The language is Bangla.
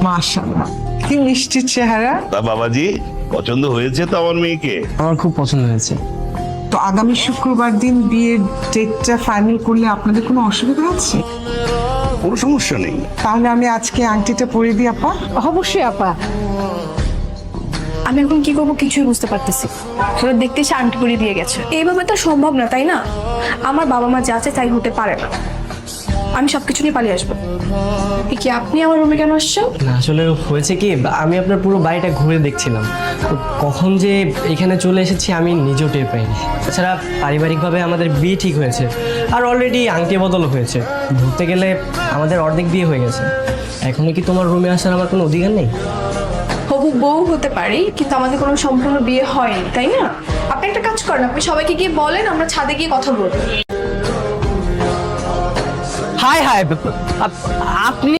মাশাআল্লাহ, কি মিষ্টি চেহারা। তা বাবাজি, পছন্দ হয়েছে তো আমার মেয়েকে? আমার খুব পছন্দ হয়েছে। তো আগামী শুক্রবার দিন বিয়ের ডেটটা ফাইনাল করলে আপনাদের কোনো অসুবিধা আছে? কোনো সমস্যা নেই। তাহলে আমি আজকে আংটিটা পরিয়ে দিই আপা। অবশ্যই আপা। আমি এখন কি করবো কিছুই বুঝতে পারতেছি। ওরা দেখতে এসে আন্টি করে দিয়ে গেছে, এইভাবে তো সম্ভব না, তাই না? আমার বাবা মা যা চায় তাই হতে পারে না। আমি সবকিছু নিয়ে পালিয়ে আসবো। কি আপনি আমার রুমে কেন আসছেন? না আসলে হয়েছে কি, আমি আপনার পুরো বাড়িটা ঘুরে দেখছিলাম, তো কখন যে এখানে চলে এসেছি আমি নিজেও টের পাইনি। তাছাড়া পারিবারিকভাবে আমাদের বিয়ে ঠিক হয়েছে, আর অলরেডি আংটি বদল হয়েছে। ধরতে গেলে আমাদের অর্ধেক বিয়ে হয়ে গেছে। এখনো কি তোমার রুমে আসার আমার কোনো অধিকার নেই? হবু বউ হতে পারি, কিন্তু আমাদের কোনো সম্পূর্ণ বিয়ে হয়নি, তাই না? আপনি একটা কাজ করেন, আপনি সবাইকে গিয়ে বলেন আমরা ছাদে গিয়ে কথা বলবো। হাই হাই, আপনি